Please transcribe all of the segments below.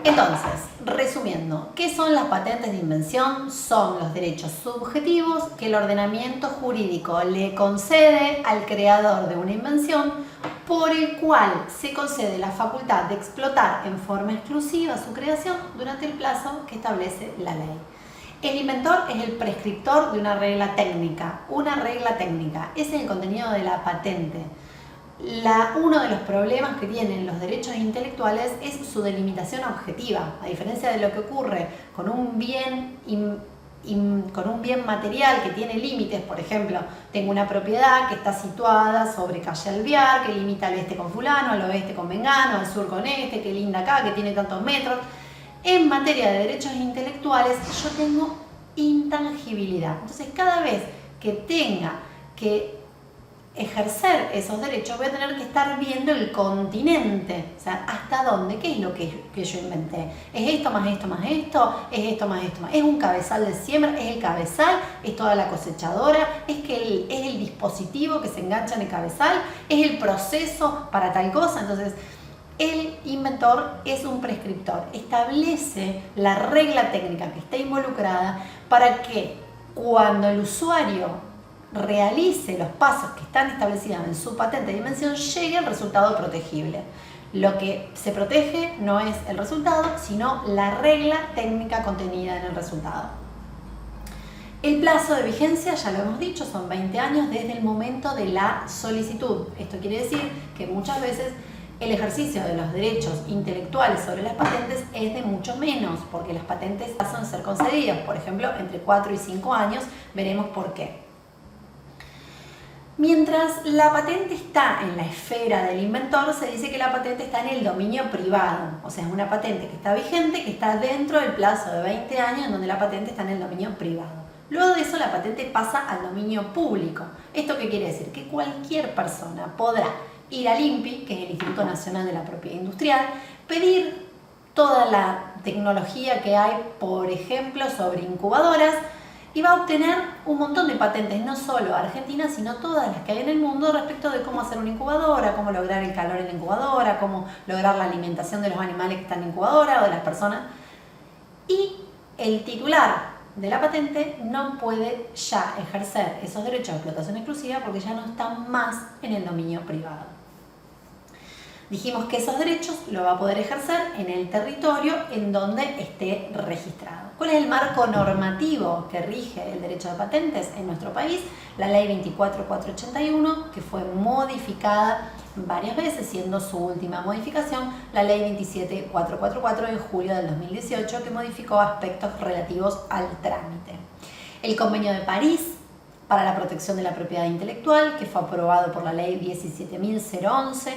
Entonces, resumiendo, ¿qué son las patentes de invención? Son los derechos subjetivos que el ordenamiento jurídico le concede al creador de una invención, por el cual se concede la facultad de explotar en forma exclusiva su creación durante el plazo que establece la ley. El inventor es el prescriptor de una regla técnica. Una regla técnica, ese es el contenido de la patente. Uno de los problemas que tienen los derechos intelectuales es su delimitación objetiva, a diferencia de lo que ocurre con un bien material que tiene límites. Por ejemplo, tengo una propiedad que está situada sobre calle Alvear, que limita al este con fulano, al oeste con mengano, al sur con este, que linda acá, que tiene tantos metros. En materia de derechos intelectuales yo tengo intangibilidad. Entonces, cada vez que tenga que ejercer esos derechos voy a tener que estar viendo el continente, o sea, hasta dónde, qué es lo que yo inventé. ¿Es esto más esto más esto? ¿Es esto más esto más? ¿Es un cabezal de siembra? ¿Es el cabezal? ¿Es toda la cosechadora? ¿Es el dispositivo que se engancha en el cabezal? ¿Es el proceso para tal cosa? Entonces, el inventor es un prescriptor, establece la regla técnica que está involucrada para que cuando el usuario realice los pasos que están establecidos en su patente de invención, llegue al resultado protegible. Lo que se protege no es el resultado, sino la regla técnica contenida en el resultado. El plazo de vigencia, ya lo hemos dicho, son 20 años desde el momento de la solicitud. Esto quiere decir que muchas veces el ejercicio de los derechos intelectuales sobre las patentes es de mucho menos, porque las patentes pasan a ser concedidas, por ejemplo, entre 4 y 5 años. Veremos por qué. Mientras la patente está en la esfera del inventor, se dice que la patente está en el dominio privado. O sea, es una patente que está vigente, que está dentro del plazo de 20 años, en donde la patente está en el dominio privado. Luego de eso, la patente pasa al dominio público. ¿Esto qué quiere decir? Que cualquier persona podrá ir al INPI, que es el Instituto Nacional de la Propiedad Industrial, pedir toda la tecnología que hay, por ejemplo, sobre incubadoras, y va a obtener un montón de patentes, no solo Argentina, sino todas las que hay en el mundo respecto de cómo hacer una incubadora, cómo lograr el calor en la incubadora, cómo lograr la alimentación de los animales que están en la incubadora o de las personas. Y el titular de la patente no puede ya ejercer esos derechos de explotación exclusiva porque ya no están más en el dominio privado. Dijimos que esos derechos lo va a poder ejercer en el territorio en donde esté registrado. ¿Cuál es el marco normativo que rige el derecho de patentes en nuestro país? La ley 24481, que fue modificada varias veces, siendo su última modificación la ley 27444 en julio del 2018, que modificó aspectos relativos al trámite. El Convenio de París para la protección de la propiedad intelectual, que fue aprobado por la ley 17011,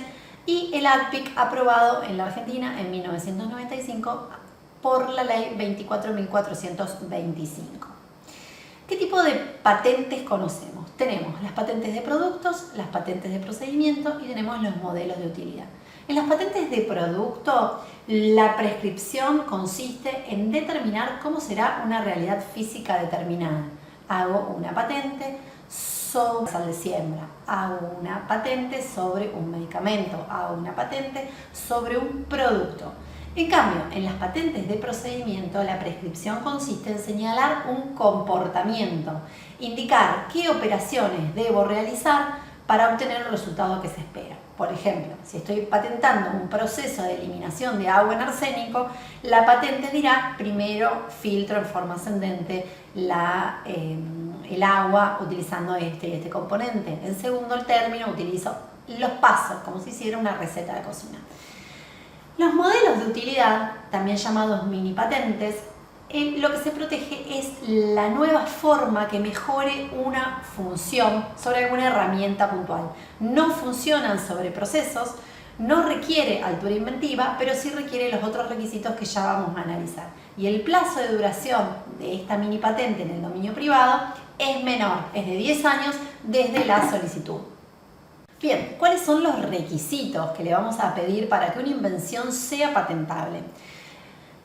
y el ACPIC, aprobado en la Argentina en 1995 por la ley 24.425. ¿Qué tipo de patentes conocemos? Tenemos las patentes de productos, las patentes de procedimiento y tenemos los modelos de utilidad. En las patentes de producto, la prescripción consiste en determinar cómo será una realidad física determinada. Hago una patente sobre sal de siembra, hago una patente sobre un medicamento, hago una patente sobre un producto. En cambio, en las patentes de procedimiento, la prescripción consiste en señalar un comportamiento, indicar qué operaciones debo realizar para obtener el resultado que se espera. Por ejemplo, si estoy patentando un proceso de eliminación de agua en arsénico, la patente dirá: primero filtro en forma ascendente el agua utilizando este y este componente. En segundo término, utilizo los pasos, como si hiciera una receta de cocina. Los modelos de utilidad, también llamados mini patentes, lo que se protege es la nueva forma que mejore una función sobre alguna herramienta puntual. No funcionan sobre procesos, no requiere altura inventiva, pero sí requiere los otros requisitos que ya vamos a analizar. Y el plazo de duración de esta mini patente en el dominio privado es menor, es de 10 años desde la solicitud. Bien, ¿cuáles son los requisitos que le vamos a pedir para que una invención sea patentable?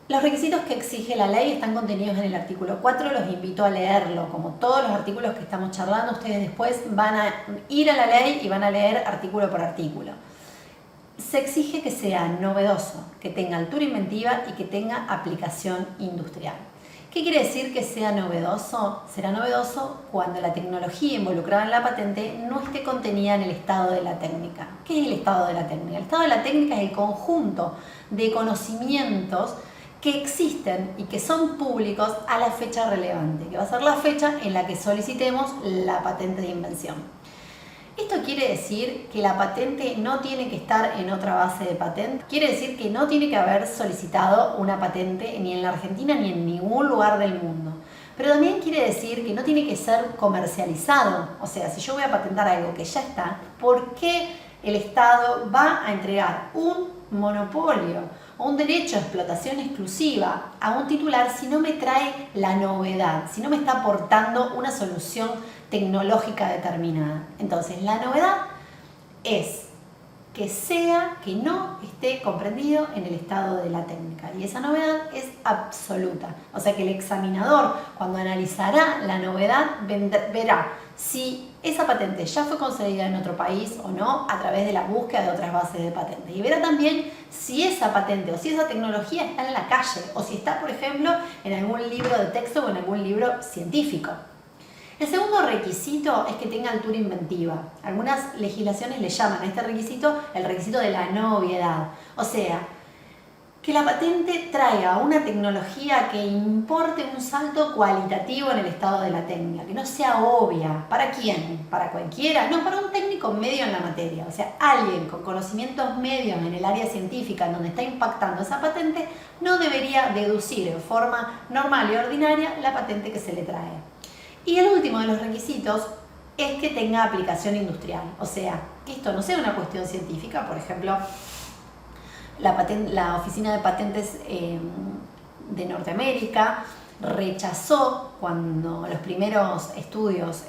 Los requisitos que exige la ley están contenidos en el artículo 4, los invito a leerlo. Como todos los artículos que estamos charlando, ustedes después van a ir a la ley y van a leer artículo por artículo. se exige que sea novedoso, que tenga altura inventiva y que tenga aplicación industrial. ¿Qué quiere decir que sea novedoso? Será novedoso cuando la tecnología involucrada en la patente no esté contenida en el estado de la técnica. ¿Qué es el estado de la técnica? El estado de la técnica es el conjunto de conocimientos que existen y que son públicos a la fecha relevante, que va a ser la fecha en la que solicitemos la patente de invención. ¿Esto quiere decir que la patente no tiene que estar en otra base de patentes? Quiere decir que no tiene que haber solicitado una patente ni en la Argentina ni en ningún lugar del mundo. Pero también quiere decir que no tiene que ser comercializado. O sea, si yo voy a patentar algo que ya está, ¿por qué el Estado va a entregar un monopolio o un derecho a explotación exclusiva a un titular si no me trae la novedad, si no me está aportando una solución tecnológica determinada? Entonces, la novedad es que no esté comprendido en el estado de la técnica, y esa novedad es absoluta. O sea que el examinador, cuando analizará la novedad, verá si esa patente ya fue concedida en otro país o no a través de la búsqueda de otras bases de patentes, y verá también si esa patente o si esa tecnología está en la calle o si está, por ejemplo, en algún libro de texto o en algún libro científico. El segundo requisito es que tenga altura inventiva. Algunas legislaciones le llaman a este requisito el requisito de la novedad. O sea, que la patente traiga una tecnología que importe un salto cualitativo en el estado de la técnica, que no sea obvia. ¿Para quién? ¿Para cualquiera? No, para un técnico medio en la materia. O sea, alguien con conocimientos medios en el área científica en donde está impactando esa patente no debería deducir en forma normal y ordinaria la patente que se le trae. Y el último de los requisitos es que tenga aplicación industrial, o sea, que esto no sea una cuestión científica. Por ejemplo, la Oficina de Patentes de Norteamérica rechazó, cuando los primeros estudios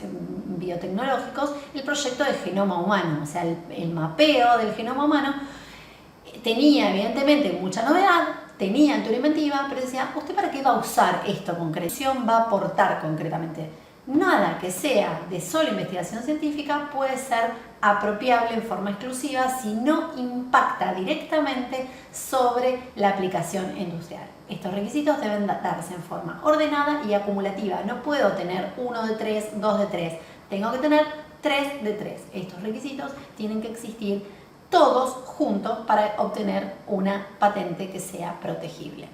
biotecnológicos, el proyecto de genoma humano, o sea, el mapeo del genoma humano tenía evidentemente mucha novedad, tenía altura inventiva, pero decía, ¿usted para qué va a usar esto concreción? ¿Va a aportar concretamente? Nada que sea de sola investigación científica puede ser apropiable en forma exclusiva si no impacta directamente sobre la aplicación industrial. Estos requisitos deben darse en forma ordenada y acumulativa. No puedo tener 1 de 3, 2 de 3. Tengo que tener 3 de 3. Estos requisitos tienen que existir todos juntos para obtener una patente que sea protegible.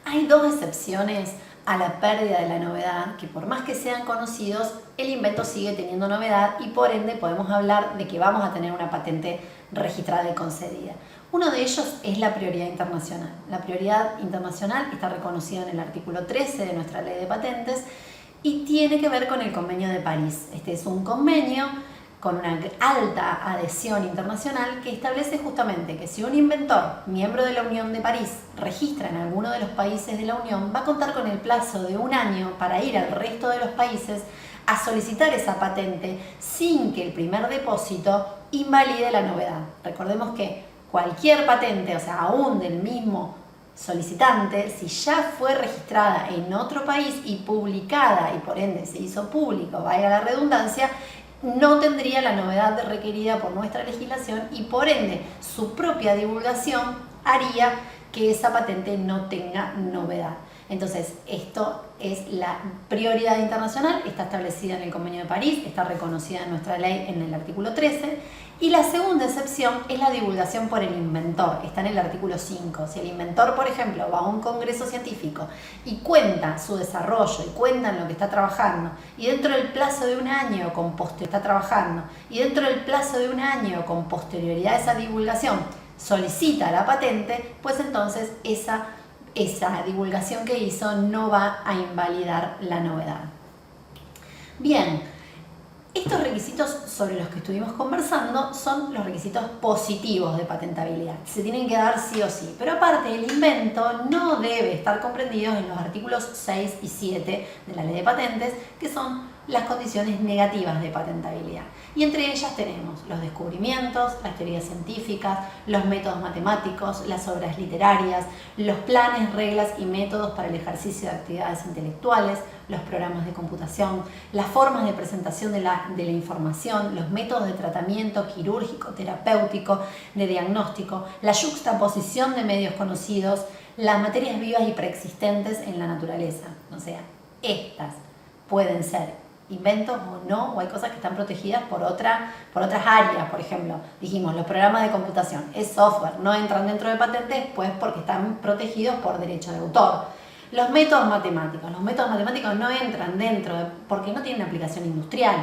Hay dos excepciones a la pérdida de la novedad, que por más que sean conocidos, el invento sigue teniendo novedad y por ende podemos hablar de que vamos a tener una patente registrada y concedida. Uno de ellos es la prioridad internacional. La prioridad internacional está reconocida en el artículo 13 de nuestra Ley de Patentes y tiene que ver con el Convenio de París. Este es un convenio con una alta adhesión internacional que establece justamente que si un inventor, miembro de la Unión de París, registra en alguno de los países de la Unión, va a contar con el plazo de 1 año para ir al resto de los países a solicitar esa patente sin que el primer depósito invalide la novedad. Recordemos que cualquier patente, o sea, aún del mismo solicitante, si ya fue registrada en otro país y publicada y por ende se hizo público, valga la redundancia, no tendría la novedad requerida por nuestra legislación y por ende su propia divulgación haría que esa patente no tenga novedad. Entonces, esto es la prioridad internacional, está establecida en el Convenio de París, está reconocida en nuestra ley en el artículo 13. Y la segunda excepción es la divulgación por el inventor, está en el artículo 5. Si el inventor, por ejemplo, va a un congreso científico y cuenta su desarrollo y cuenta en lo que está trabajando, y dentro del plazo de 1 año está trabajando, y dentro del plazo de 1 año con posterioridad a esa divulgación solicita la patente, pues entonces esa divulgación que hizo no va a invalidar la novedad. Bien, estos requisitos sobre los que estuvimos conversando son los requisitos positivos de patentabilidad. Se tienen que dar sí o sí, pero aparte el invento no debe estar comprendido en los artículos 6 y 7 de la Ley de Patentes, que son las condiciones negativas de patentabilidad. Y entre ellas tenemos los descubrimientos, las teorías científicas, los métodos matemáticos, las obras literarias, los planes, reglas y métodos para el ejercicio de actividades intelectuales, los programas de computación, las formas de presentación de la de la información, los métodos de tratamiento quirúrgico, terapéutico, de diagnóstico, la yuxtaposición de medios conocidos, las materias vivas y preexistentes en la naturaleza. O sea, estas pueden ser inventos o no, o hay cosas que están protegidas por otras áreas. Por ejemplo, dijimos, los programas de computación es software, no entran dentro de patentes pues porque están protegidos por derecho de autor. Los métodos matemáticos no entran dentro porque no tienen aplicación industrial.